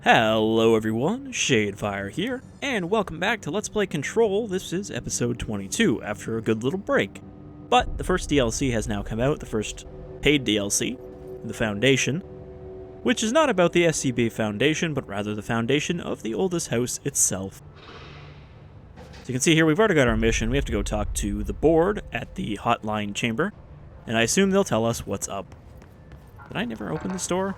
Hello everyone, Shadefyre here, and welcome back to Let's Play Control. This is episode 22, after a good little break. But the first DLC has now come out, the first paid DLC, The Foundation, which is not about the SCP Foundation, but rather the foundation of the oldest house itself. As you can see here, we've already got our mission. We have to go talk to the board at the Hotline chamber, and I assume they'll tell us what's up. Did I never open this door?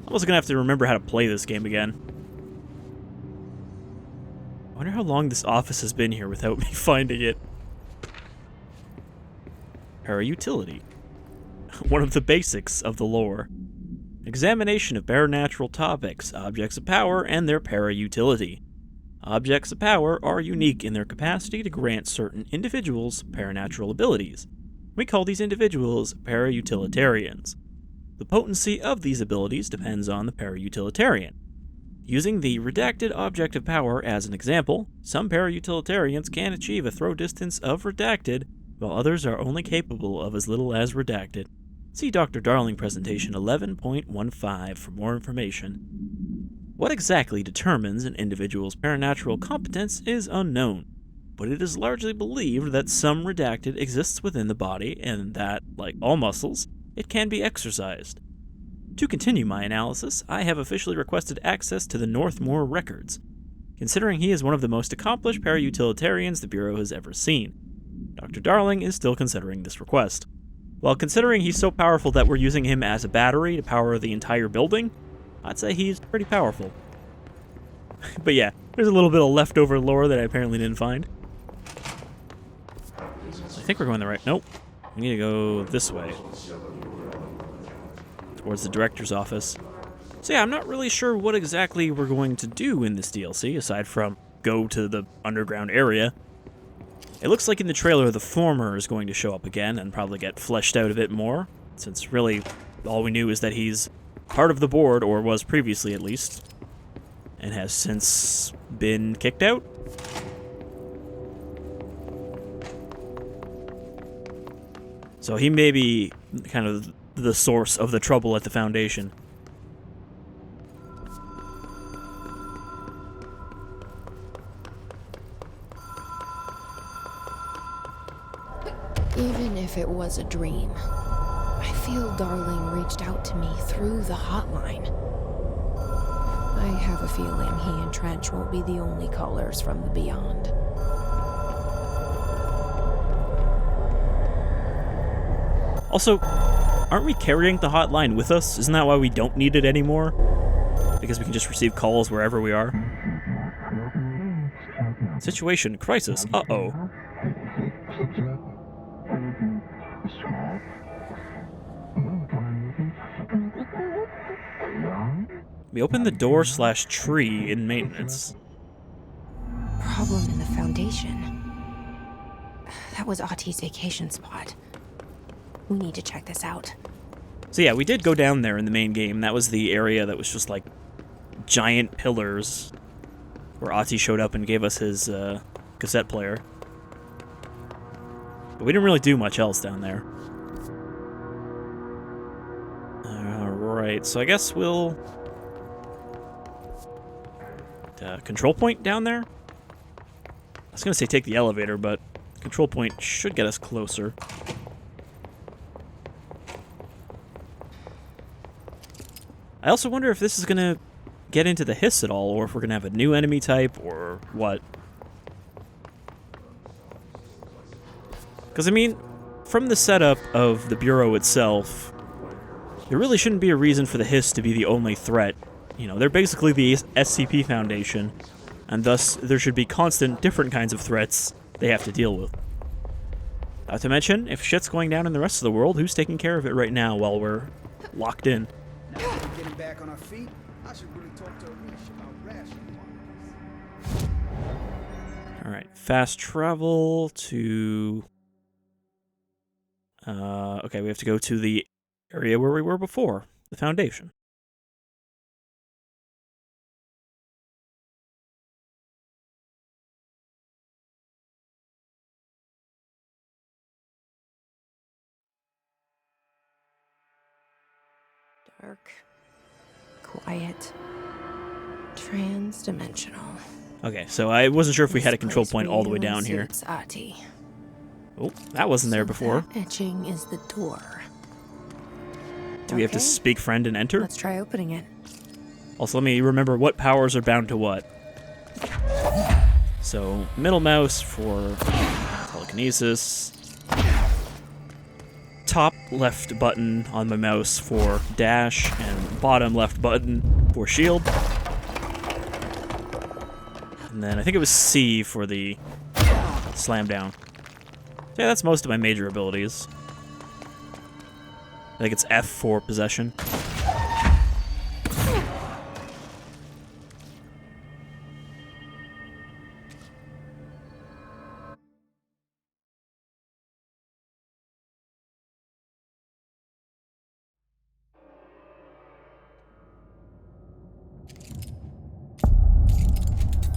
I'm also gonna have to remember how to play this game again. I wonder how long this office has been here without me finding it. Para-utility. One of the basics of the lore. Examination of paranatural topics, objects of power, and their para-utility. Objects of power are unique in their capacity to grant certain individuals paranatural abilities. We call these individuals para-utilitarians. The potency of these abilities depends on the para-utilitarian. Using the redacted object of power as an example, some para-utilitarians can achieve a throw distance of redacted, while others are only capable of as little as redacted. See Dr. Darling presentation 11.15 for more information. What exactly determines an individual's paranatural competence is unknown, but it is largely believed that some redacted exists within the body and that, like all muscles, it can be exercised. To continue my analysis, I have officially requested access to the Northmore records, considering he is one of the most accomplished para-utilitarians the Bureau has ever seen. Dr. Darling is still considering this request. While considering he's so powerful that we're using him as a battery to power the entire building, I'd say he's pretty powerful. But yeah, there's a little bit of leftover lore that I apparently didn't find. So I think we're going the right... Nope. We need to go this way. Towards the director's office. So yeah, I'm not really sure what exactly we're going to do in this DLC, aside from go to the underground area. It looks like in the trailer the former is going to show up again and probably get fleshed out a bit more, since really all we knew is that he's part of the board, or was previously at least, and has since been kicked out. So he may be kind of the source of the trouble at the Foundation. Even if it was a dream, I feel Darling reached out to me through the hotline. I have a feeling he and Trench won't be the only callers from the beyond. Also, aren't we carrying the hotline with us? Isn't that why we don't need it anymore? Because we can just receive calls wherever we are? Situation, crisis, uh-oh. We opened the door/tree in maintenance. Problem in the Foundation. That was Ahti's vacation spot. We need to check this out. So yeah, we did go down there in the main game. That was the area that was just like giant pillars where Ahti showed up and gave us his cassette player. But we didn't really do much else down there. Alright, so I guess we'll... control point down there? I was going to say take the elevator, but control point should get us closer. I also wonder if this is going to get into the hiss at all, or if we're going to have a new enemy type, or what. Because, I mean, from the setup of the Bureau itself, there really shouldn't be a reason for the hiss to be the only threat. You know, they're basically the SCP Foundation, and thus there should be constant different kinds of threats they have to deal with. Not to mention, if shit's going down in the rest of the world, who's taking care of it right now while we're locked in? Now that we're getting back on our feet, I should really talk to Arish about rationing. Alright, fast travel to... okay, we have to go to the area where we were before, the Foundation. Dark, quiet. Trans-dimensional. Okay, so I wasn't sure if we had a control point all the way down here. Suits Ahti. Oh, that wasn't there before. That etching is the door. Do we have to speak friend and enter? Let's try opening it. Also, let me remember what powers are bound to what. So, middle mouse for telekinesis. Top left button on my mouse for dash, and bottom left button for shield. And then I think it was C for the slam down. Yeah, that's most of my major abilities. I think it's F for possession.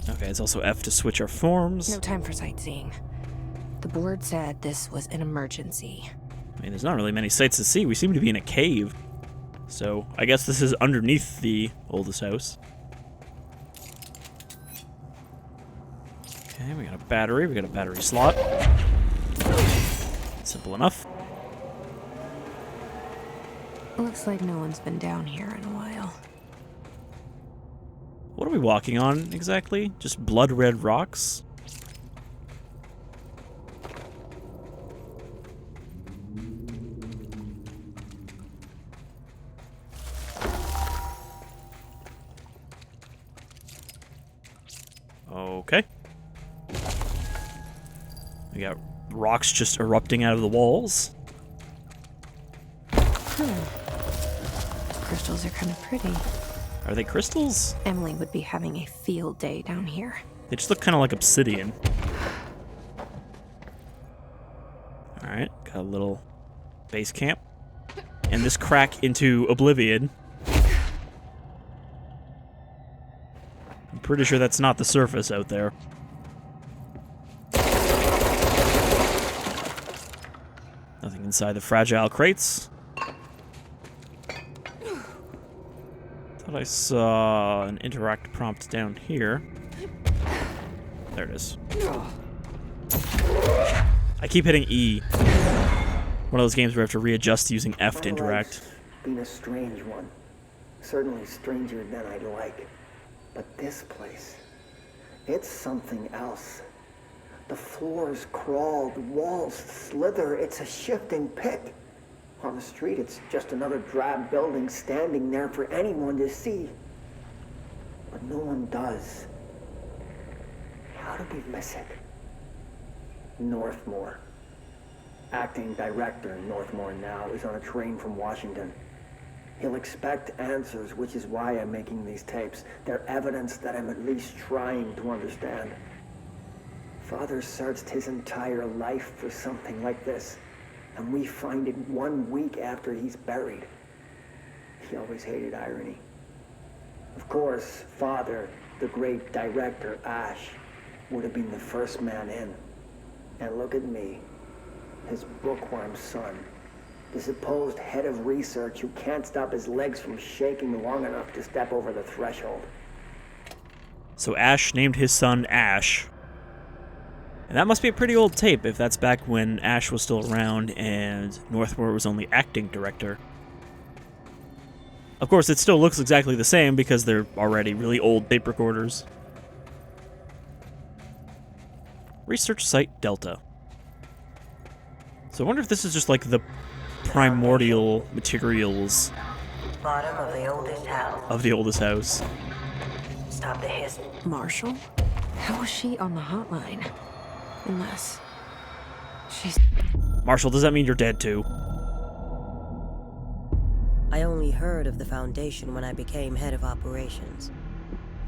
Okay, it's also F to switch our forms. No time for sightseeing. The board said this was an emergency. I mean, there's not really many sights to see. We seem to be in a cave. So, I guess this is underneath the oldest house. Okay, we got a battery. We got a battery slot. Simple enough. Looks like no one's been down here in a while. What are we walking on exactly? Just blood red rocks? Okay. We got rocks just erupting out of the walls. Crystals are kind of pretty. Are they crystals? Emily would be having a field day down here. They just look kind of like obsidian. Alright, got a little base camp. And this crack into oblivion. I'm pretty sure that's not the surface out there. Nothing inside the fragile crates. Thought I saw an interact prompt down here. There it is. I keep hitting E. One of those games where I have to readjust using F to interact. Been a strange one. Certainly stranger than I'd like. But this place, it's something else. The floors crawl, the walls slither. It's a shifting pit. On the street, it's just another drab building standing there for anyone to see. But no one does. How did we miss it? Northmore. Acting director Northmore now is on a train from Washington. He'll expect answers, which is why I'm making these tapes. They're evidence that I'm at least trying to understand. Father searched his entire life for something like this, and we find it 1 week after he's buried. He always hated irony. Of course, Father, the great director, Ash, would have been the first man in. And look at me, his bookworm son, the supposed head of research who can't stop his legs from shaking long enough to step over the threshold. So Ash named his son Ash. And that must be a pretty old tape if that's back when Ash was still around and Northmore was only acting director. Of course, it still looks exactly the same because they're already really old tape recorders. Research Site Delta. So I wonder if this is just like the primordial materials Bottom of the oldest house. of the oldest house. Stop the hiss. Marshall? How is she on the hotline? Unless she's... Marshall, does that mean you're dead too? I only heard of the Foundation when I became head of operations.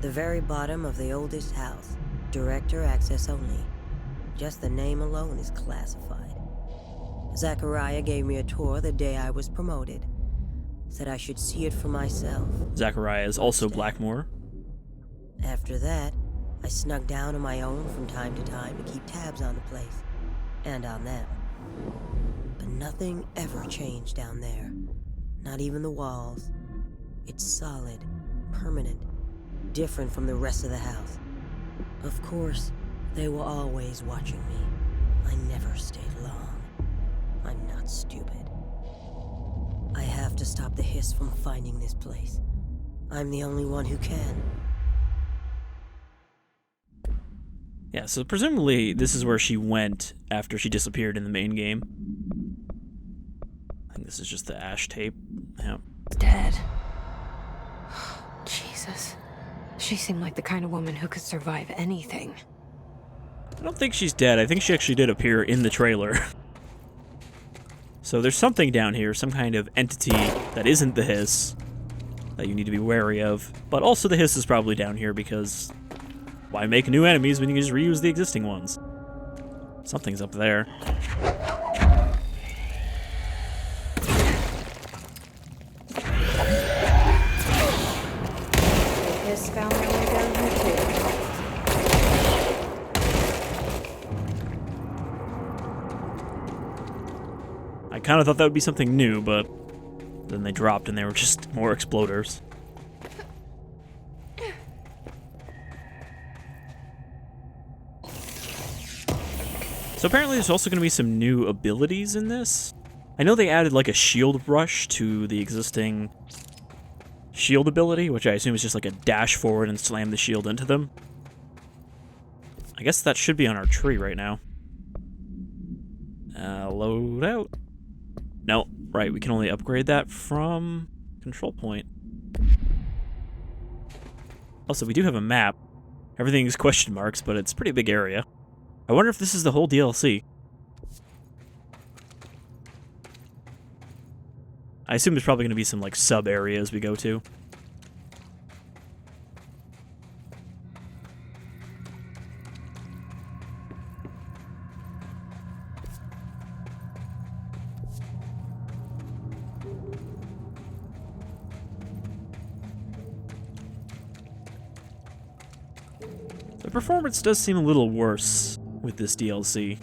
The very bottom of the oldest house. Director access only. Just the name alone is classified. Zachariah gave me a tour the day I was promoted. Said I should see it for myself. Zachariah is also Blackmore. After that, I snuck down on my own from time to time to keep tabs on the place. And on them. But nothing ever changed down there. Not even the walls. It's solid. permanent, different from the rest of the house. Of course, they were always watching me. I never stayed long. I'm not stupid. I have to stop the hiss from finding this place. I'm the only one who can. Yeah, so presumably this is where she went after she disappeared in the main game. I think this is just the ash tape. Yeah. Dead. Jesus. She seemed like the kind of woman who could survive anything. I don't think she's dead. I think she actually did appear in the trailer. So there's something down here, some kind of entity that isn't the hiss that you need to be wary of. But also the hiss is probably down here because why make new enemies when you can just reuse the existing ones? Something's up there. The hiss found their way down here too. I kind of thought that would be something new, but then they dropped and they were just more exploders. So apparently there's also going to be some new abilities in this. I know they added like a shield rush to the existing shield ability, which I assume is just like a dash forward and slam the shield into them. I guess that should be on our tree right now. Load out. No, right, we can only upgrade that from control point. Also, we do have a map. Everything is question marks, but it's a pretty big area. I wonder if this is the whole DLC. I assume there's probably going to be some like sub areas we go to. The performance does seem a little worse with this DLC.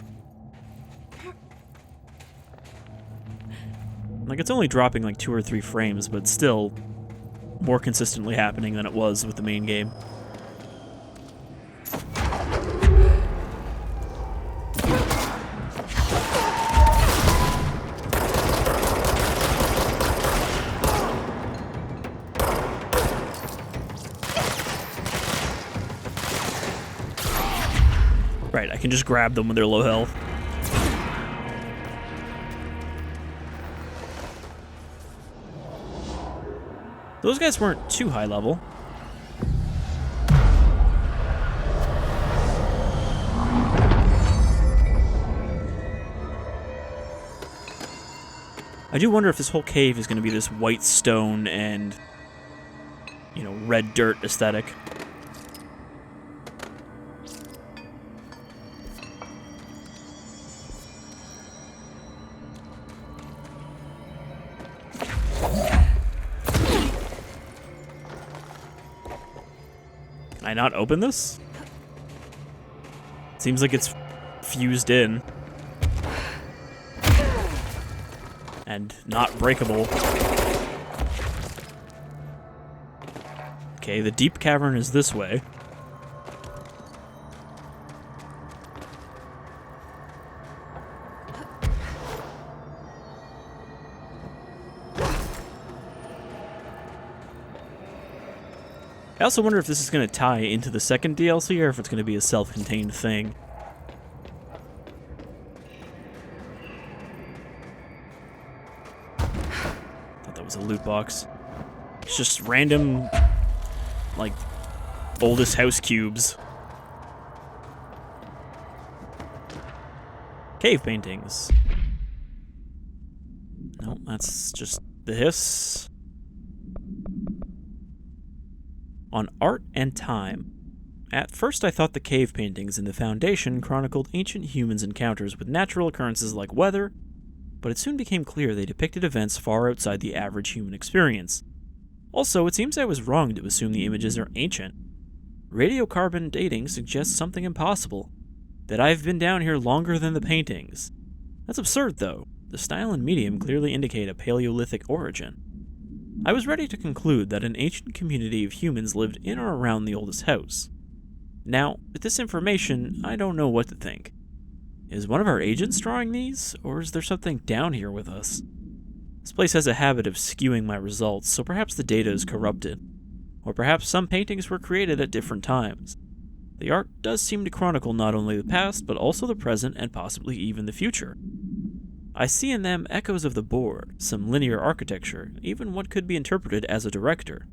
Like, it's only dropping like 2 or 3 frames, but still more consistently happening than it was with the main game. Right, I can just grab them when they're low health. Those guys weren't too high level. I do wonder if this whole cave is going to be this white stone and, you know, red dirt aesthetic. Can I not open this? Seems like it's fused in. And not breakable. Okay, the deep cavern is this way. I also wonder if this is going to tie into the second DLC or if it's going to be a self-contained thing. Thought that was a loot box. It's just random, like, oldest house cubes. Cave paintings. No, that's just the hiss. On art and time. At first I thought the cave paintings in the Foundation chronicled ancient humans' encounters with natural occurrences like weather, but it soon became clear they depicted events far outside the average human experience. Also, it seems I was wrong to assume the images are ancient. Radiocarbon dating suggests something impossible, that I've been down here longer than the paintings. That's absurd, though. The style and medium clearly indicate a Paleolithic origin. I was ready to conclude that an ancient community of humans lived in or around the oldest house. Now, with this information, I don't know what to think. Is one of our agents drawing these, or is there something down here with us? This place has a habit of skewing my results, so perhaps the data is corrupted. Or perhaps some paintings were created at different times. The art does seem to chronicle not only the past, but also the present and possibly even the future. I see in them echoes of the board, some linear architecture, even what could be interpreted as a director.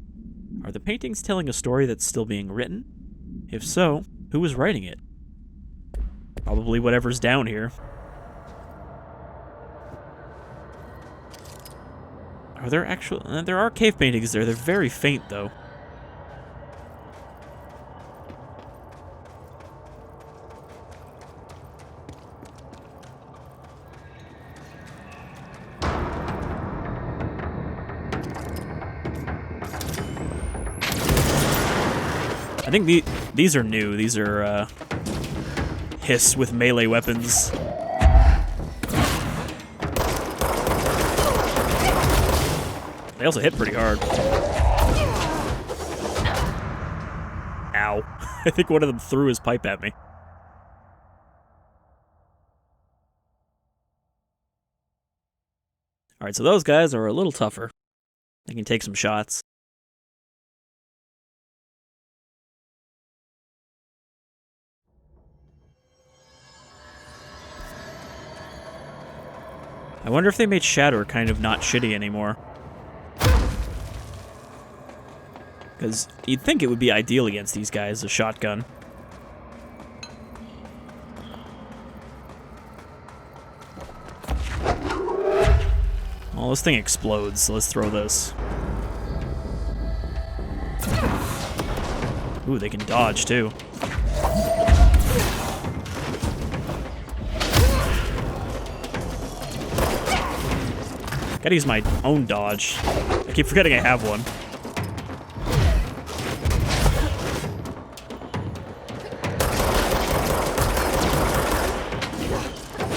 Are the paintings telling a story that's still being written? If so, who is writing it? Probably whatever's down here. Are there actual... there are cave paintings there. They're very faint, though. I think these are new. These are, hiss with melee weapons. They also hit pretty hard. Ow. I think one of them threw his pipe at me. Alright, so those guys are a little tougher. They can take some shots. I wonder if they made Shatter kind of not shitty anymore. Because you'd think it would be ideal against these guys, a shotgun. Well, this thing explodes, so let's throw this. Ooh, they can dodge, too. Gotta use my own dodge. I keep forgetting I have one.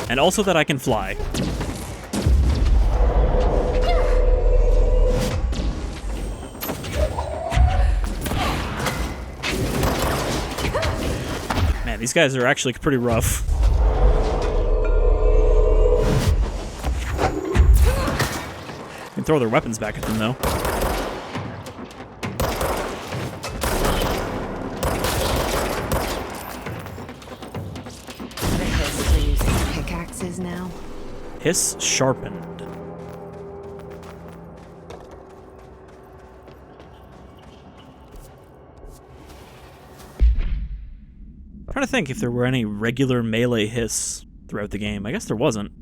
And also that I can fly. Man, these guys are actually pretty rough. Can throw their weapons back at them, though. The Hiss are using pickaxes now. Hiss sharpened. I'm trying to think if there were any regular melee hiss throughout the game. I guess there wasn't.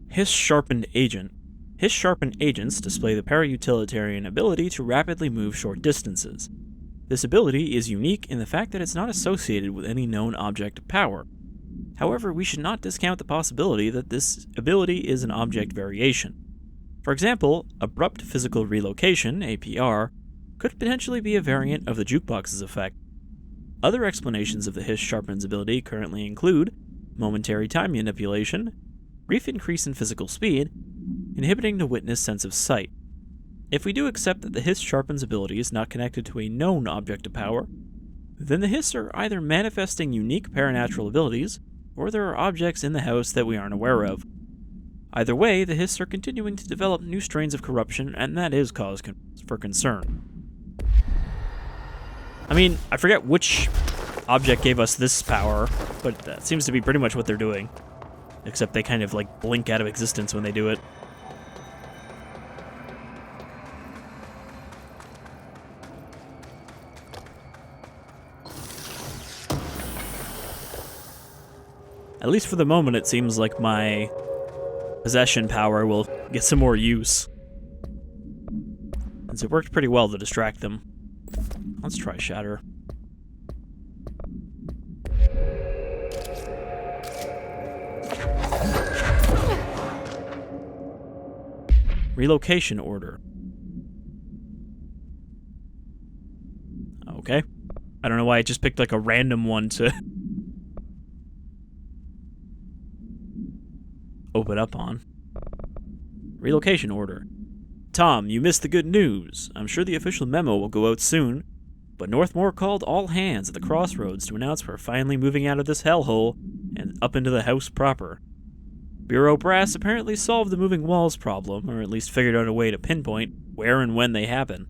Hiss Sharpened Agent. Hiss Sharpened Agents display the para-utilitarian ability to rapidly move short distances. This ability is unique in the fact that it's not associated with any known object of power. However, we should not discount the possibility that this ability is an object variation. For example, Abrupt Physical Relocation, APR, could potentially be a variant of the jukebox's effect. Other explanations of the Hiss Sharpen's ability currently include momentary time manipulation, brief increase in physical speed, inhibiting the witness sense of sight. If we do accept that the Hiss Sharpen's ability is not connected to a known object of power, then the Hiss are either manifesting unique paranatural abilities, or there are objects in the house that we aren't aware of. Either way, the Hiss are continuing to develop new strains of corruption, and that is cause for concern. I mean, I forget which object gave us this power, but that seems to be pretty much what they're doing. Except they kind of, like, blink out of existence when they do it. At least for the moment, it seems like my possession power will get some more use. Since it worked pretty well to distract them. Let's try Shatter. Relocation order. Okay. I don't know why I just picked like a random one to open up on. Relocation order. Tom, you missed the good news. I'm sure the official memo will go out soon, but Northmore called all hands at the Crossroads to announce we're finally moving out of this hellhole and up into the house proper. Bureau brass apparently solved the moving walls problem, or at least figured out a way to pinpoint where and when they happen.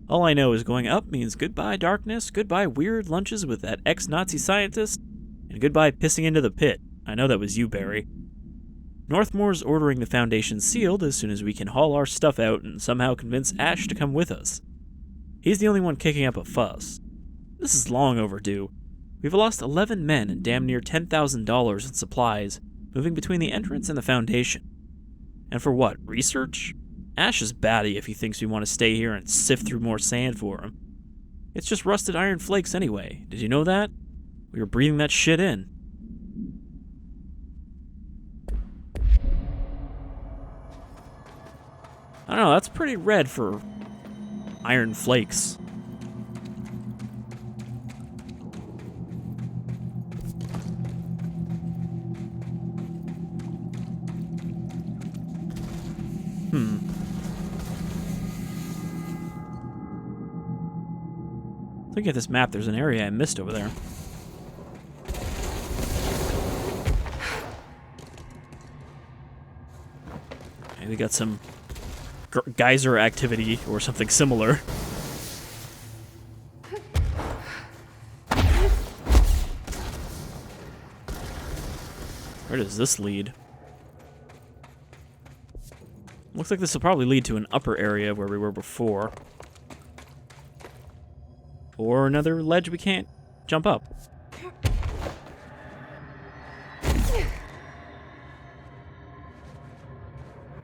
All I know is going up means goodbye darkness, goodbye weird lunches with that ex-Nazi scientist, and goodbye pissing into the pit. I know that was you, Barry. Northmore's ordering the Foundation sealed as soon as we can haul our stuff out and somehow convince Ash to come with us. He's the only one kicking up a fuss. This is long overdue. We've lost 11 men and damn near $10,000 in supplies, moving between the entrance and the Foundation. And for what, research? Ash is batty if he thinks we want to stay here and sift through more sand for him. It's just rusted iron flakes anyway. Did you know that? We were breathing that shit in. I don't know, that's pretty red for iron flakes. Looking at this map, there's an area I missed over there. Okay, we got some geyser activity or something similar. Where does this lead? Looks like this will probably lead to an upper area where we were before. Or another ledge we can't jump up.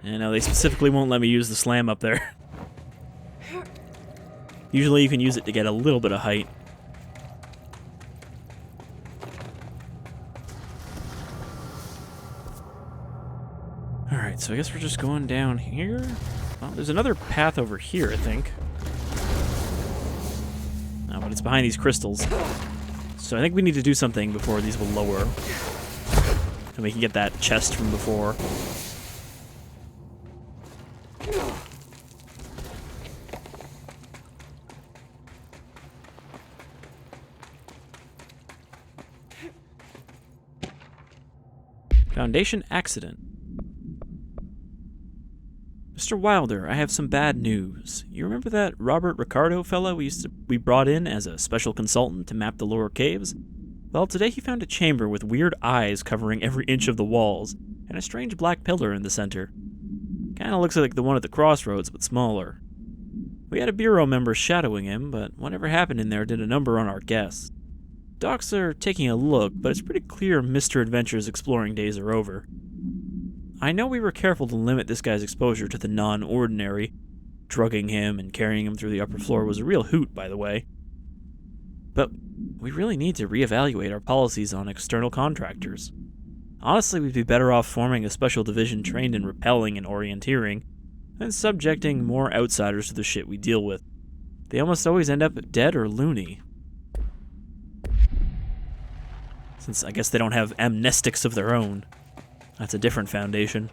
And now they specifically won't let me use the slam up there. Usually you can use it to get a little bit of height. Alright, so I guess we're just going down here. Well, there's another path over here, I think. No, but it's behind these crystals. So I think we need to do something before these will lower. And we can get that chest from before. Foundation accident. Mr. Wilder, I have some bad news. You remember that Robert Ricardo fella we brought in as a special consultant to map the lower caves? Well, today he found a chamber with weird eyes covering every inch of the walls, and a strange black pillar in the center. Kinda looks like the one at the Crossroads, but smaller. We had a bureau member shadowing him, but whatever happened in there did a number on our guests. Docs are taking a look, but it's pretty clear Mr. Adventure's exploring days are over. I know we were careful to limit this guy's exposure to the non-ordinary. Drugging him and carrying him through the upper floor was a real hoot, by the way. But we really need to reevaluate our policies on external contractors. Honestly, we'd be better off forming a special division trained in rappelling and orienteering than subjecting more outsiders to the shit we deal with. They almost always end up dead or loony. Since I guess they don't have amnestics of their own. That's a different foundation.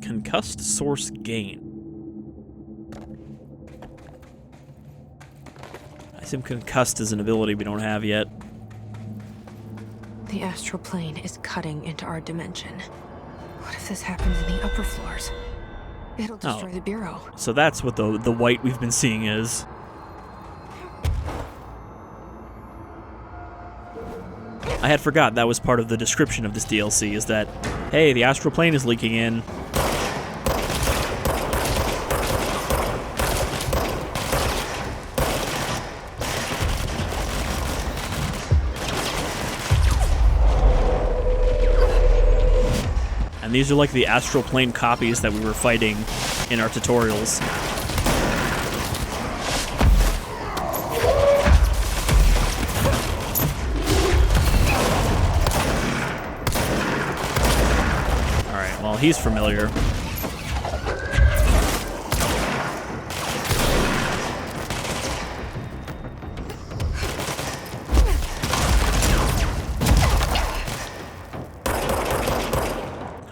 Concussed source gain. I assume concussed is an ability we don't have yet. The Astral Plane is cutting into our dimension. What if this happens in the upper floors? It'll destroy the Bureau. So that's what the white we've been seeing is. I had forgot that was part of the description of this DLC, is that, hey, the Astral Plane is leaking in. And these are like the Astral Plane copies that we were fighting in our tutorials. Alright, well, he's familiar.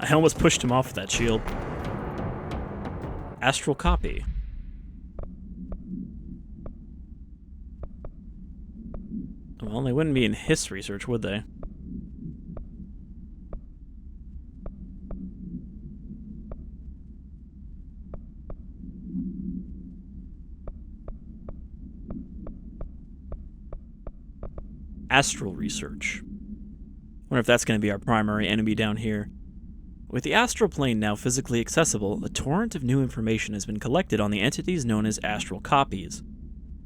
I almost pushed him off with that shield. Astral copy. Well, they wouldn't be in his research, would they? Astral research. Wonder if that's going to be our primary enemy down here. With the Astral Plane now physically accessible, a torrent of new information has been collected on the entities known as astral copies.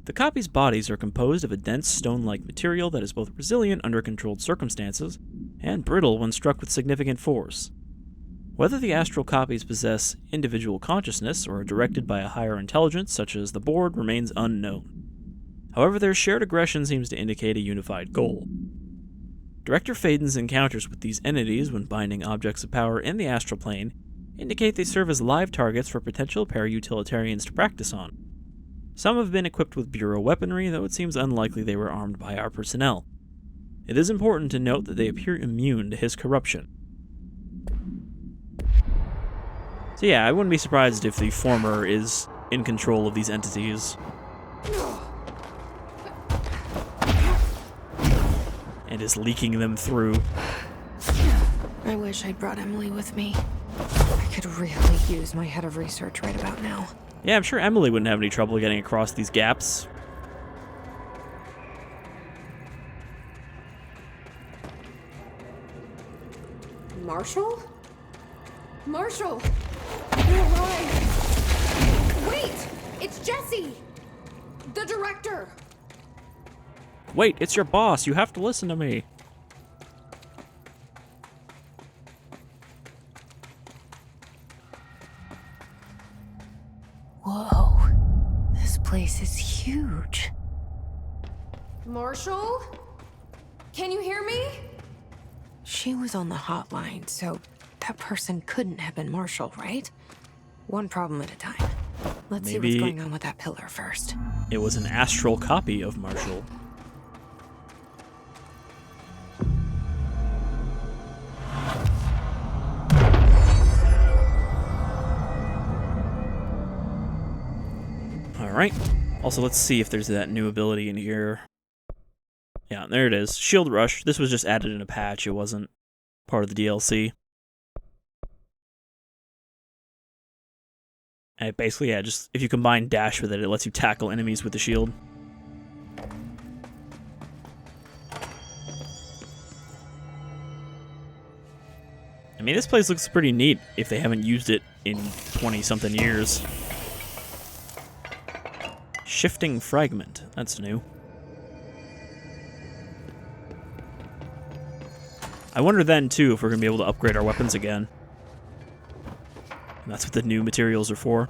The copies' bodies are composed of a dense stone-like material that is both resilient under controlled circumstances and brittle when struck with significant force. Whether the astral copies possess individual consciousness or are directed by a higher intelligence, such as the board, remains unknown. However, their shared aggression seems to indicate a unified goal. Director Faden's encounters with these entities when binding objects of power in the Astral Plane indicate they serve as live targets for potential para-utilitarians to practice on. Some have been equipped with Bureau weaponry, though it seems unlikely they were armed by our personnel. It is important to note that they appear immune to his corruption. So yeah, I wouldn't be surprised if the former is in control of these entities. And is leaking them through. I wish I'd brought Emily with me. I could really use my head of research right about now. Yeah, I'm sure Emily wouldn't have any trouble getting across these gaps. Marshall? Marshall! You're alive! Wait! It's Jesse! The director! Wait, it's your boss. You have to listen to me. Whoa. This place is huge. Marshall? Can you hear me? She was on the hotline, so that person couldn't have been Marshall, right? One problem at a time. Let's see what's going on with that pillar first. It was an astral copy of Marshall. Alright. Also, let's see if there's that new ability in here. Yeah, there it is. Shield Rush. This was just added in a patch. It wasn't part of the DLC. And basically, yeah, just if you combine dash with it, it lets you tackle enemies with the shield. I mean, this place looks pretty neat if they haven't used it in 20-something years. Shifting Fragment. That's new. I wonder then, too, if we're going to be able to upgrade our weapons again. And that's what the new materials are for.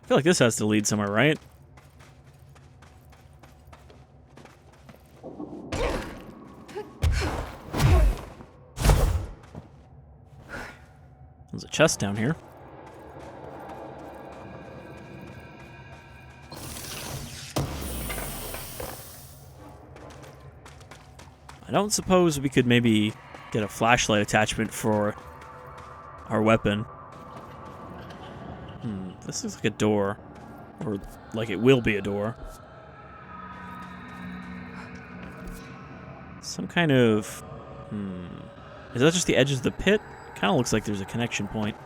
I feel like this has to lead somewhere, right? There's a chest down here. I don't suppose we could maybe get a flashlight attachment for our weapon. This looks like a door. Or like it will be a door. Some kind of... Is that just the edge of the pit? Kind of looks like there's a connection point.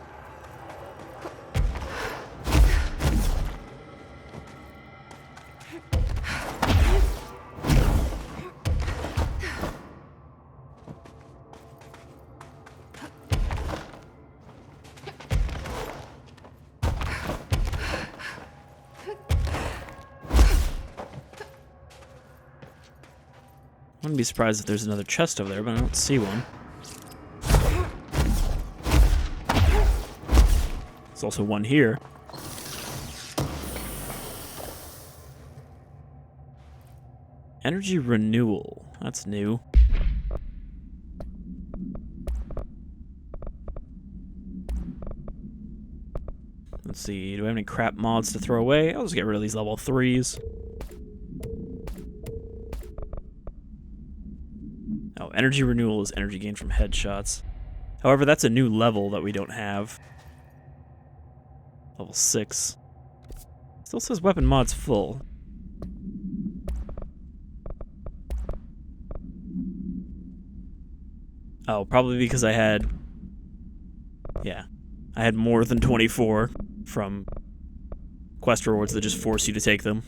I wouldn't be surprised if there's another chest over there, but I don't see one. There's also one here. Energy renewal. That's new. Let's see, do I have any crap mods to throw away? I'll just get rid of these level 3s. Oh, energy renewal is energy gained from headshots. However, that's a new level that we don't have. Level 6. Still says weapon mods full. Oh, probably because I had... Yeah. I had more than 24 from quest rewards that just force you to take them.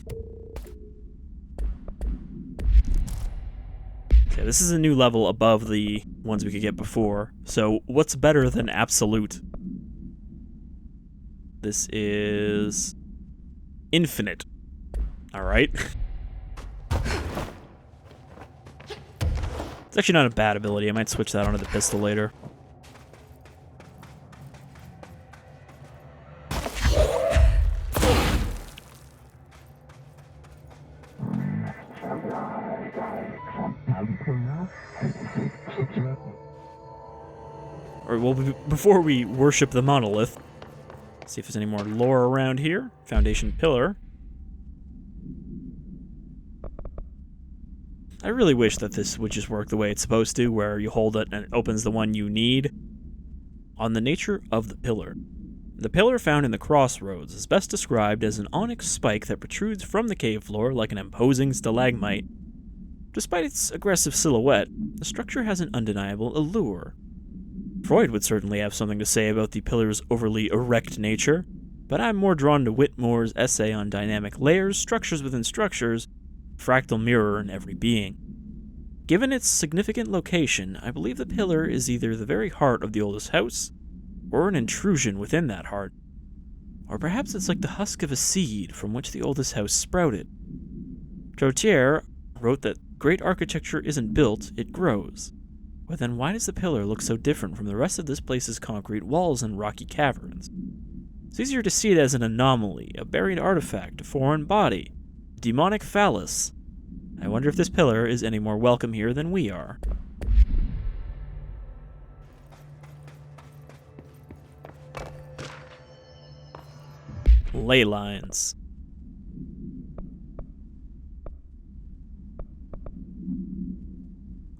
Okay, this is a new level above the ones we could get before. So, what's better than absolute? This is... infinite. Alright. It's actually not a bad ability. I might switch that onto the pistol later. Or, well, before we worship the monolith, see if there's any more lore around here. Foundation pillar. I really wish that this would just work the way it's supposed to, where you hold it and it opens the one you need. On the nature of the pillar. The pillar found in the CROSSROADS is best described as an onyx spike that protrudes from the cave floor like an imposing stalagmite. Despite its aggressive silhouette, the structure has an undeniable allure. Freud would certainly have something to say about the pillar's overly erect nature, but I'm more drawn to Whitmore's essay on dynamic layers, structures within structures, fractal mirror in every being. Given its significant location, I believe the pillar is either the very heart of the oldest house, or an intrusion within that heart. Or perhaps it's like the husk of a seed from which the oldest house sprouted. Trottier wrote that great architecture isn't built, it grows. But then why does the pillar look so different from the rest of this place's concrete walls and rocky caverns? It's easier to see it as an anomaly, a buried artifact, a foreign body, a demonic phallus. I wonder if this pillar is any more welcome here than we are. Ley lines.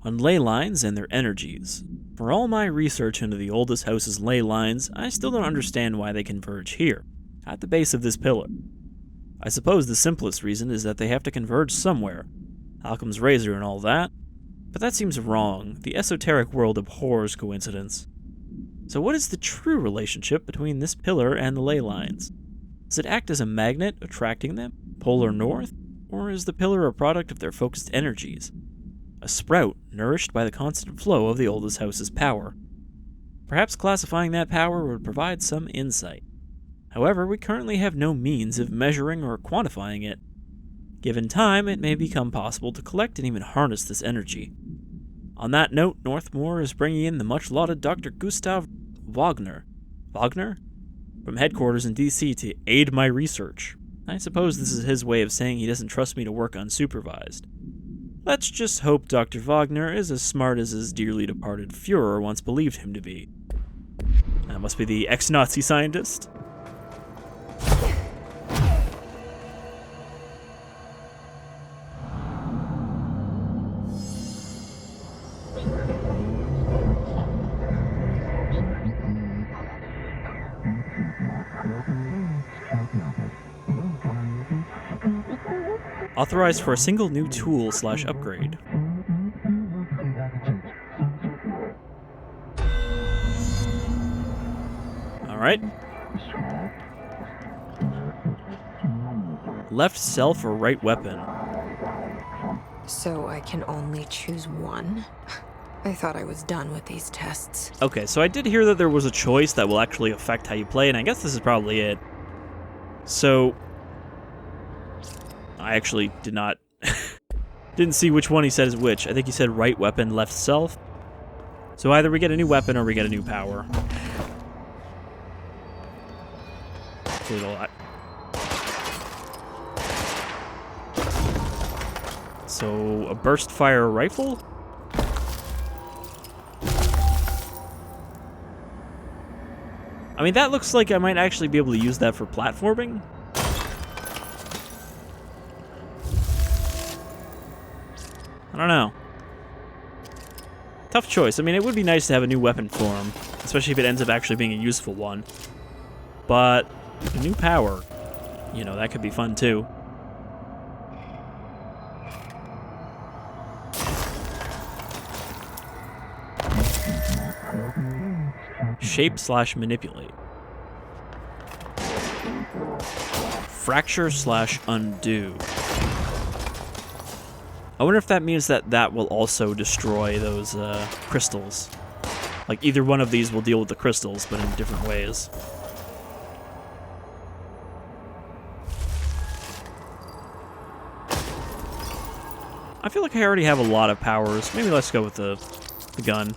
On ley lines and their energies. For all my research into the oldest house's ley lines, I still don't understand why they converge here, at the base of this pillar. I suppose the simplest reason is that they have to converge somewhere. Occam's razor and all that. But that seems wrong. The esoteric world abhors coincidence. So what is the true relationship between this pillar and the ley lines? Does it act as a magnet, attracting them, polar north? Or is the pillar a product of their focused energies? A sprout nourished by the constant flow of the oldest house's power. Perhaps classifying that power would provide some insight. However, we currently have no means of measuring or quantifying it. Given time, it may become possible to collect and even harness this energy. On that note, Northmore is bringing in the much-lauded Dr. Gustav Wagner. Wagner? From headquarters in DC to aid my research. I suppose this is his way of saying he doesn't trust me to work unsupervised. Let's just hope Dr. Wagner is as smart as his dearly departed Führer once believed him to be. That must be the ex-Nazi scientist. Authorized for a single new tool/upgrade. Alright. Left self or right weapon? So I can only choose one? I thought I was done with these tests. Okay, so I did hear that there was a choice that will actually affect how you play, and I guess this is probably it. So I actually didn't see which one he said is which. I think he said right weapon, left self. So either we get a new weapon or we get a new power. There's a lot. So a burst fire rifle? I mean, that looks like I might actually be able to use that for platforming. I don't know. Tough choice. I mean, it would be nice to have a new weapon form, especially if it ends up actually being a useful one. But a new power, you know, that could be fun too. Shape/manipulate. Fracture/undo. I wonder if that means that that will also destroy those crystals. Like, either one of these will deal with the crystals, but in different ways. I feel like I already have a lot of powers. Maybe let's go with the gun.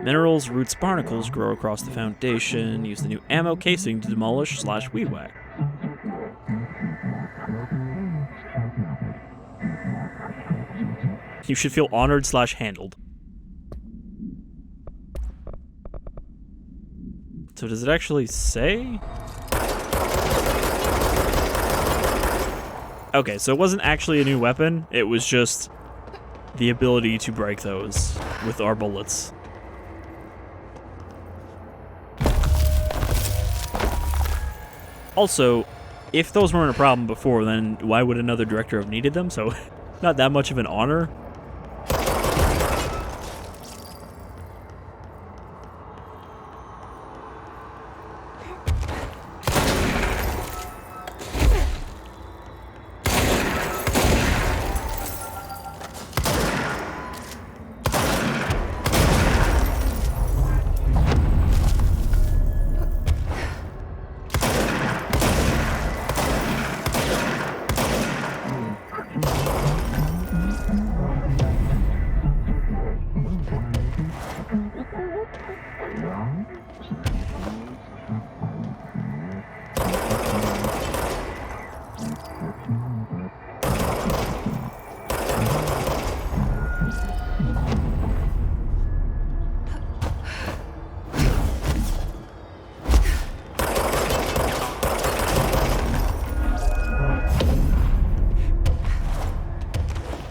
Minerals, roots, barnacles grow across the foundation. Use the new ammo casing to demolish/weed whack. You should feel honored/handled. So does it actually say? Okay, so it wasn't actually a new weapon. It was just the ability to break those with our bullets. Also, if those weren't a problem before, then why would another director have needed them? So, not that much of an honor.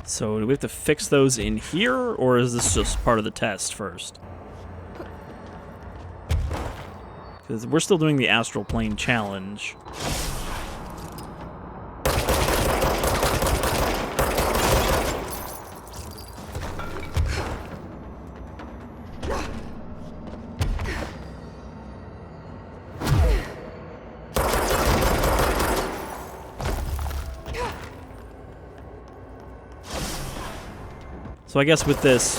So do we have to fix those in here, or is this just part of the test first? Because we're still doing the Astral Plane challenge. So I guess with this,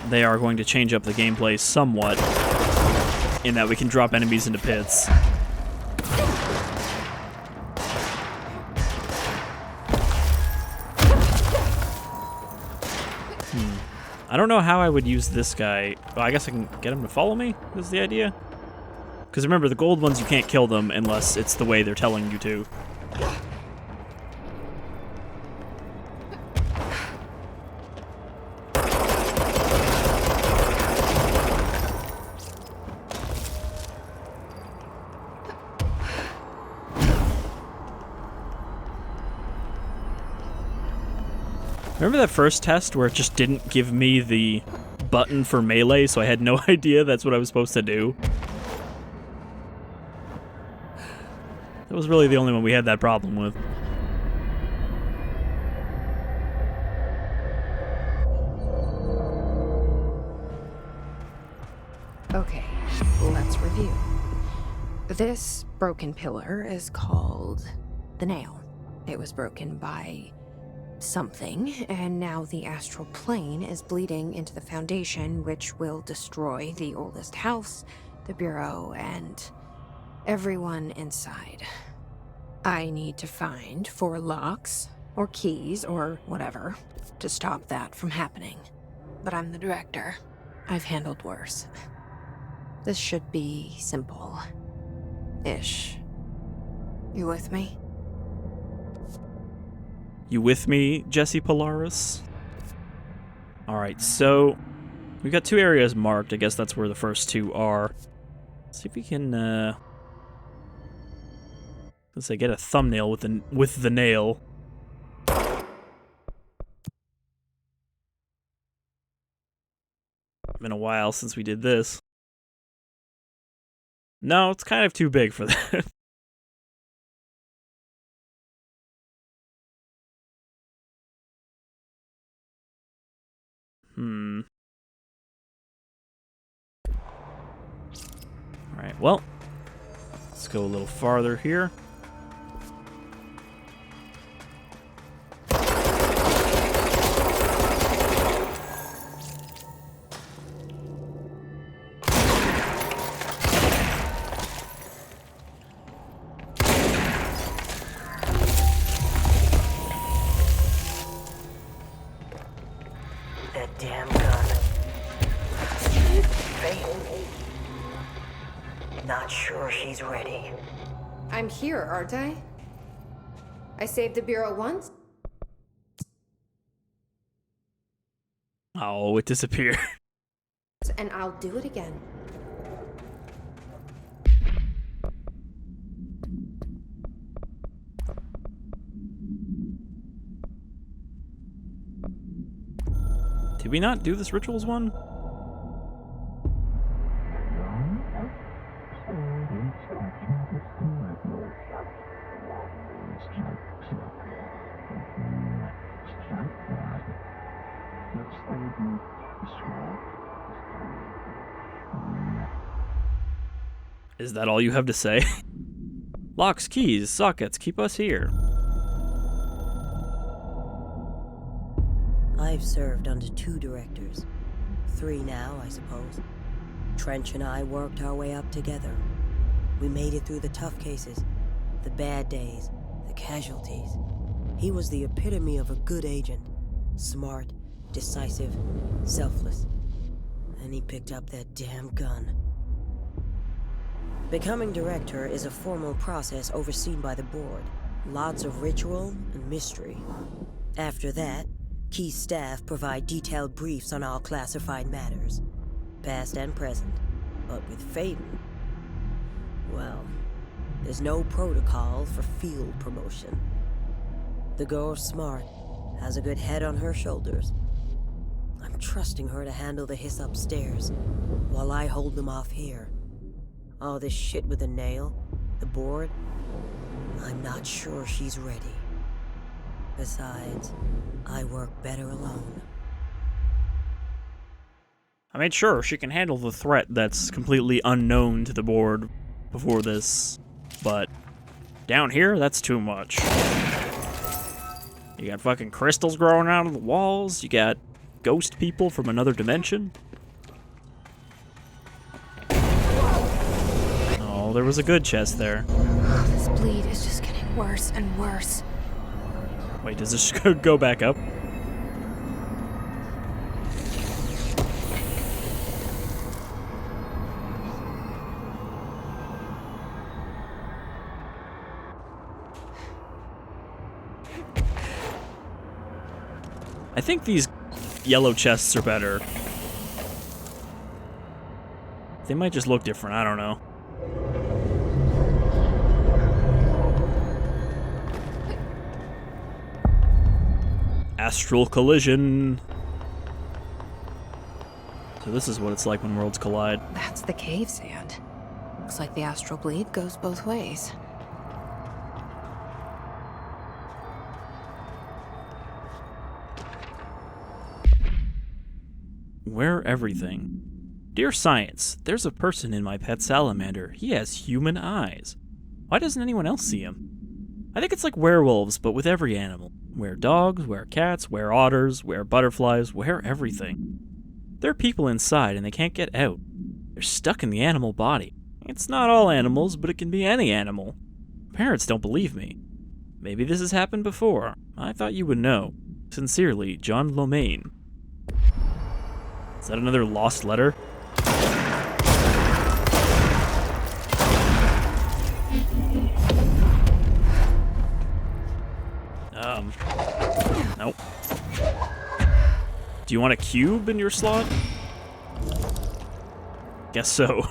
they are going to change up the gameplay somewhat, in that we can drop enemies into pits. I don't know how I would use this guy. Well, I guess I can get him to follow me, is the idea? Because remember, the gold ones, you can't kill them unless it's the way they're telling you to. Remember that first test where it just didn't give me the button for melee, so I had no idea that's what I was supposed to do? That was really the only one we had that problem with. Okay, let's review. This broken pillar is called the Nail. It was broken by something, and now the Astral Plane is bleeding into the foundation, which will destroy the oldest house, the Bureau, and everyone inside. I need to find 4 locks, or keys, or whatever, to stop that from happening. But I'm the director. I've handled worse. This should be simple. Ish. You with me? You with me, Jesse Polaris? Alright, so we got 2 areas marked. I guess that's where the first 2 are. Let's see if we can let's say get a thumbnail with the nail. Been a while since we did this. No, it's kind of too big for that. Alright, well, let's go a little farther here. That damn gun. Not sure she's ready. I'm here, aren't I? I saved the Bureau once? Oh, it disappeared. And I'll do it again. Did we not do this rituals one? Is that all you have to say? Locks, keys, sockets, keep us here. I've served under 2 directors. 3 now, I suppose. Trench and I worked our way up together. We made it through the tough cases, the bad days, the casualties. He was the epitome of a good agent. Smart, decisive, selfless. And he picked up that damn gun. Becoming director is a formal process overseen by the board. Lots of ritual and mystery. After that, key staff provide detailed briefs on all classified matters, past and present. But with Faden, well, there's no protocol for field promotion. The girl's smart, has a good head on her shoulders. I'm trusting her to handle the hiss upstairs, while I hold them off here. All this shit with the nail, the board, I'm not sure she's ready. Besides, I work better alone. I made sure she can handle the threat that's completely unknown to the board before this, but down here, that's too much. You got fucking crystals growing out of the walls, you got ghost people from another dimension. Oh, there was a good chest there. Oh, this bleed is just getting worse and worse. Wait, does this go back up? I think these yellow chests are better. They might just look different, I don't know. Astral collision. So this is what it's like when worlds collide. That's the cave sand. Looks like the astral bleed goes both ways. Where everything. Dear Science, there's a person in my pet salamander. He has human eyes. Why doesn't anyone else see him? I think it's like werewolves, but with every animal. Were dogs, were cats, were otters, were butterflies, were everything. There are people inside and they can't get out. They're stuck in the animal body. It's not all animals, but it can be any animal. Parents don't believe me. Maybe this has happened before. I thought you would know. Sincerely, John Lomaine. Is that another lost letter? Do you want a cube in your slot? Guess so.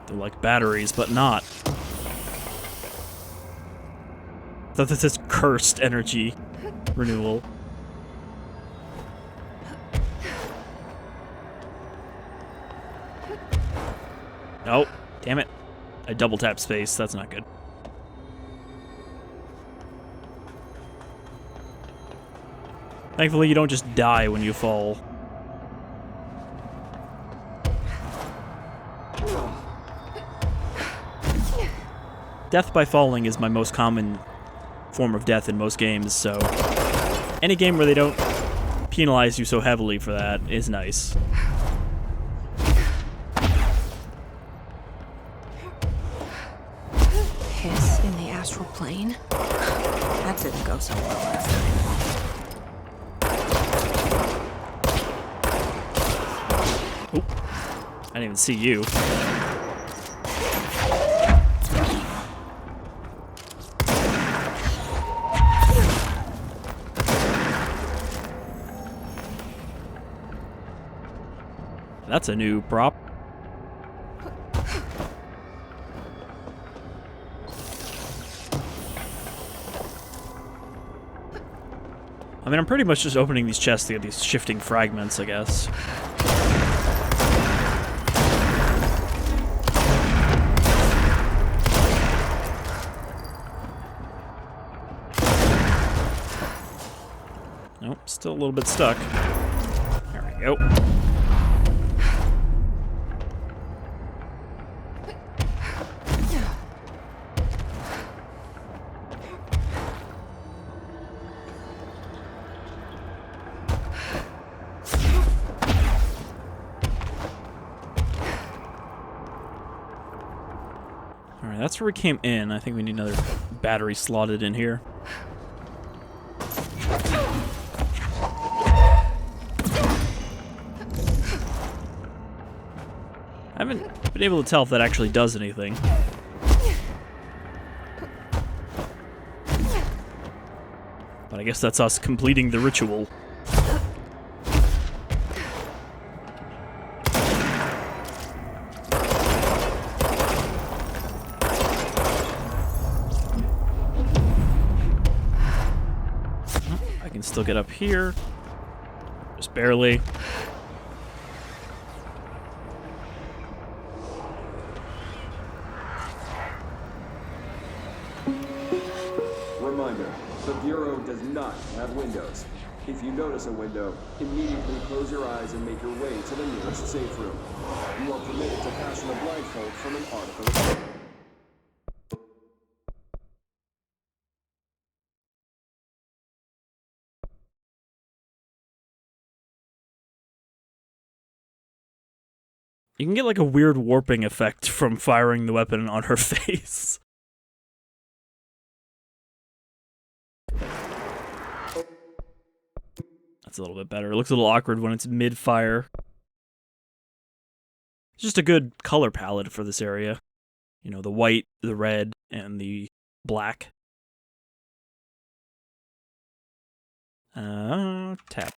They're like batteries, but not. I thought this is cursed energy renewal. Oh, damn it. I double tap space, that's not good. Thankfully, you don't just die when you fall. Death by falling is my most common form of death in most games, so any game where they don't penalize you so heavily for that is nice. Hiss in the Astral Plane? That didn't go so well last time. Oop. I didn't even see you. That's a new prop. I mean, I'm pretty much just opening these chests to get these shifting fragments, I guess. Nope, still a little bit stuck. There we go. Alright, that's where we came in. I think we need another battery slotted in here. I haven't been able to tell if that actually does anything. But I guess that's us completing the ritual. I can still get up here. Just barely. Reminder, the Bureau does not have windows. If you notice a window, immediately close your eyes and make your way to the nearest safe room. You are permitted to pass in a blindfold from an article. You can get like a weird warping effect from firing the weapon on her face. That's a little bit better. It looks a little awkward when it's mid-fire. It's just a good color palette for this area. You know, the white, the red, and the black. Tap.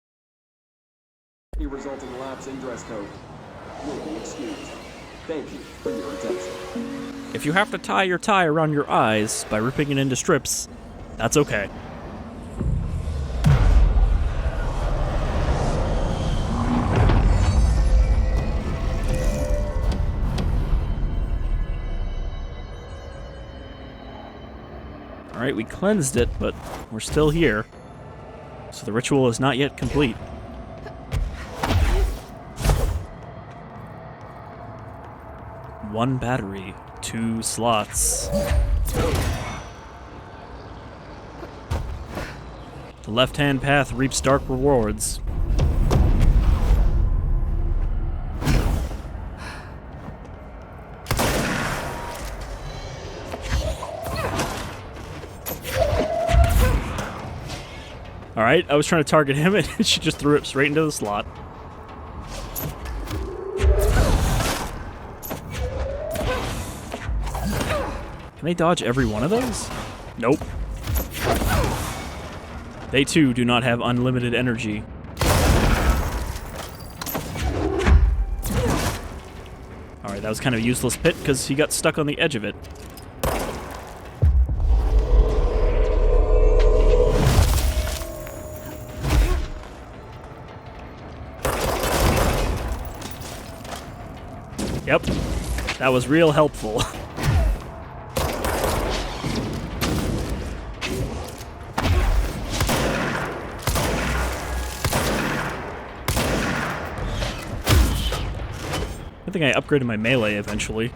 The resulting lapse in dress code will be excused. Thank you for your attention. If you have to tie your tie around your eyes by ripping it into strips, that's okay. Alright, we cleansed it, but we're still here. So the ritual is not yet complete. One battery, 2 slots. The left-hand path reaps dark rewards. Alright, I was trying to target him and she just threw it straight into the slot. Can they dodge every one of those? Nope. They too do not have unlimited energy. Alright, that was kind of a useless pit because he got stuck on the edge of it. Yep, that was real helpful. I think I upgraded my melee eventually.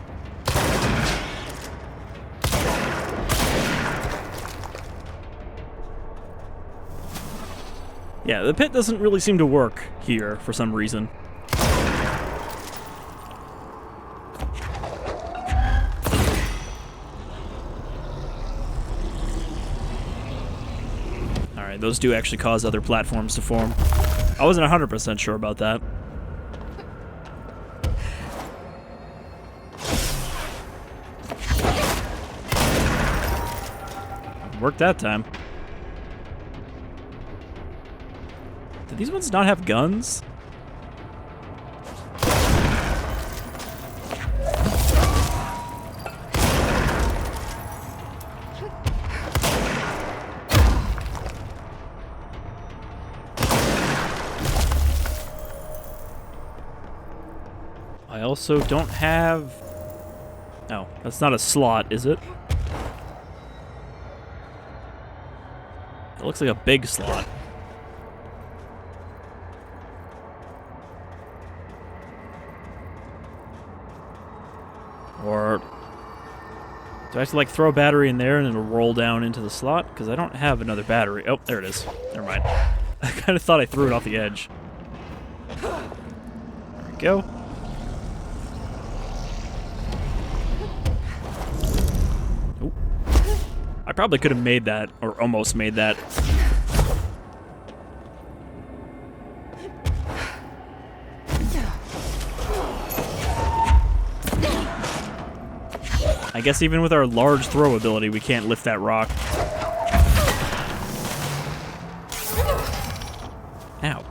Yeah, the pit doesn't really seem to work here for some reason. Alright, those do actually cause other platforms to form. I wasn't 100% sure about that. Worked that time. Do these ones not have guns? I also don't have... Oh, that's not a slot, is it? It looks like a big slot. Or do I have to like throw a battery in there and it'll roll down into the slot? Because I don't have another battery. Oh, there it is. Never mind. I kind of thought I threw it off the edge. There we go. Oop. I probably could have made that, or almost made that. I guess even with our large throw ability, we can't lift that rock. Ow.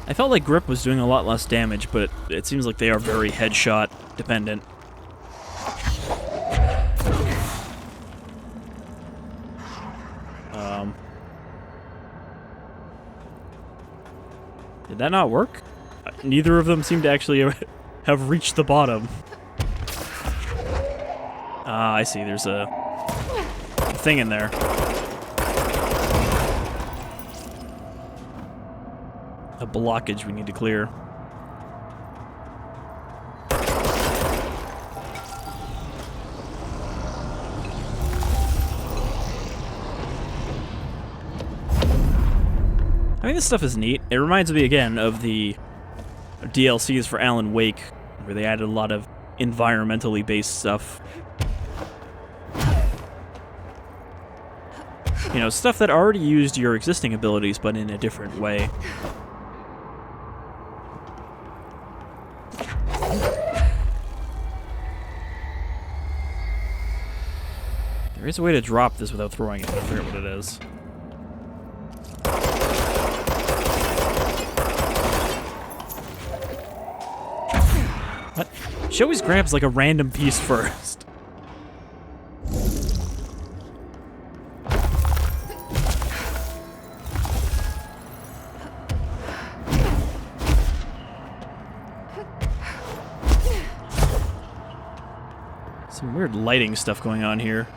I felt like grip was doing a lot less damage, but it seems like they are very headshot dependent. Did that not work? Neither of them seem to actually have reached the bottom. Ah, I see. There's a thing in there. A blockage we need to clear. I mean, this stuff is neat. It reminds me again of the DLCs for Alan Wake, where they added a lot of environmentally based stuff. You know, stuff that already used your existing abilities, but in a different way. There is a way to drop this without throwing it, but I forget what it is. What? She always grabs like a random piece first. Some weird lighting stuff going on here.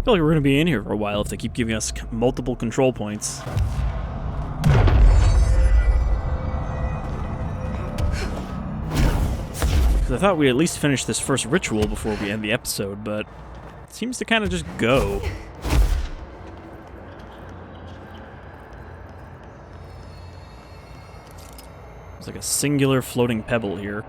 feel like we're going to be in here for a while if they keep giving us multiple control points. Because I thought we'd at least finish this first ritual before we end the episode, but it seems to kind of just go. It's like a singular floating pebble here.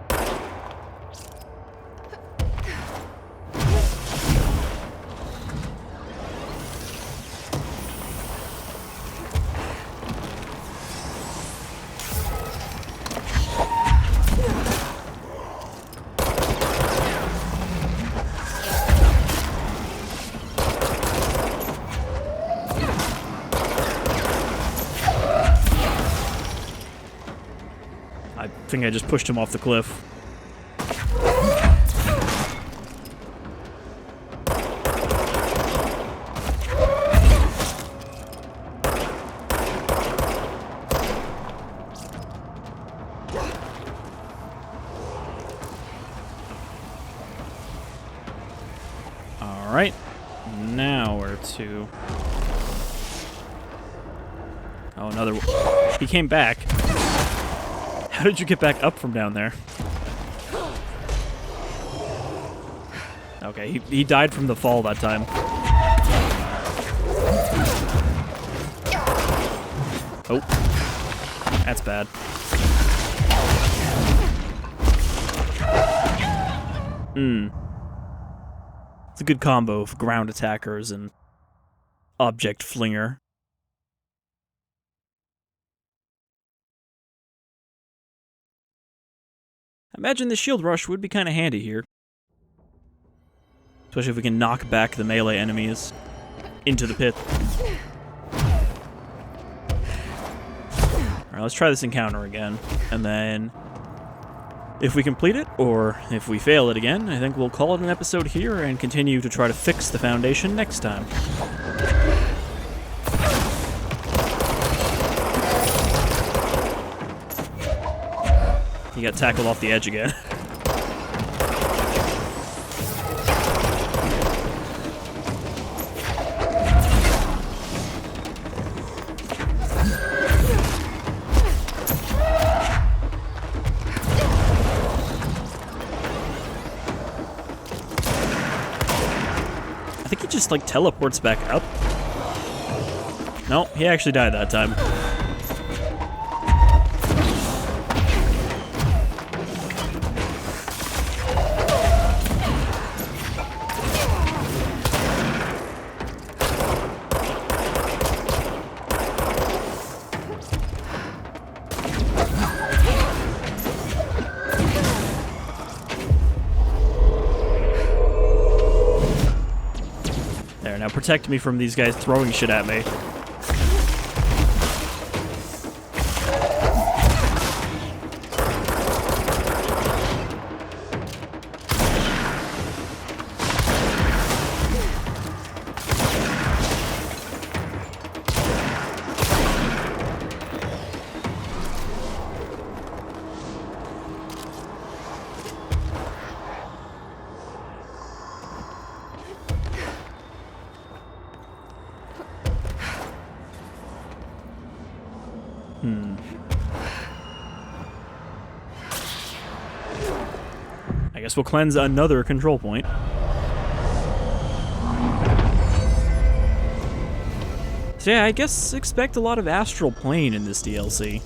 I think I just pushed him off the cliff. Alright, now where to? Oh, another one. He came back. How did you get back up from down there? Okay, he died from the fall that time. Oh. That's bad. It's a good combo of ground attackers and object flinger. I imagine the shield rush would be kind of handy here. Especially if we can knock back the melee enemies into the pit. Alright, let's try this encounter again. And then, if we complete it, or if we fail it again, I think we'll call it an episode here and continue to try to fix the foundation next time. He got tackled off the edge again. I think he just, like, teleports back up. No, he actually died that time. Now protect me from these guys throwing shit at me. I guess we'll cleanse another control point. So yeah, I guess expect a lot of Astral Plane in this DLC.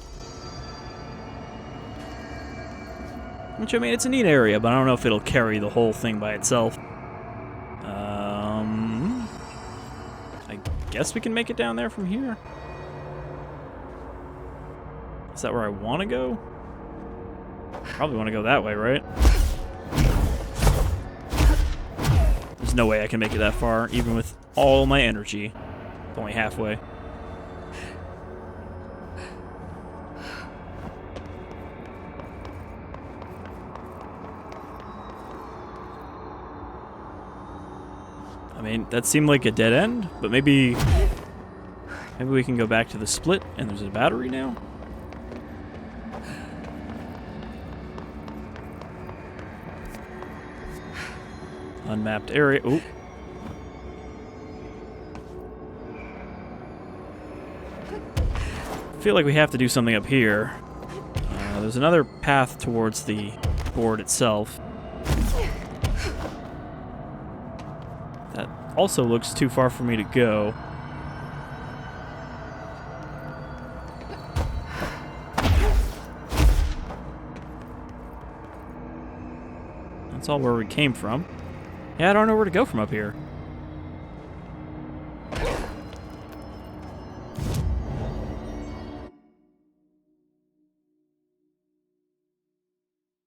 Which, I mean, it's a neat area, but I don't know if it'll carry the whole thing by itself. I guess we can make it down there from here. Is that where I want to go? Probably want to go that way, right? There's no way I can make it that far, even with all my energy. It's only halfway. I mean, that seemed like a dead end, but maybe we can go back to the split and there's a battery now? Unmapped area. Ooh. feel like we have to do something up here. There's another path towards the board itself. That also looks too far for me to go. That's all where we came from. Yeah, I don't know where to go from up here.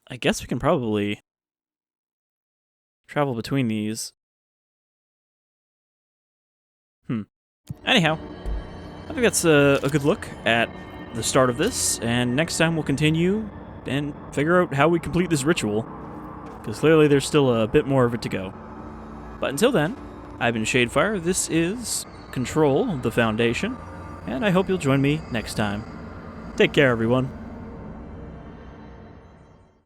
I guess we can probably travel between these. Anyhow, I think that's a good look at the start of this, and next time we'll continue and figure out how we complete this ritual, because clearly there's still a bit more of it to go. But until then, I've been Shadefyre, this is Control, the Foundation, and I hope you'll join me next time. Take care, everyone.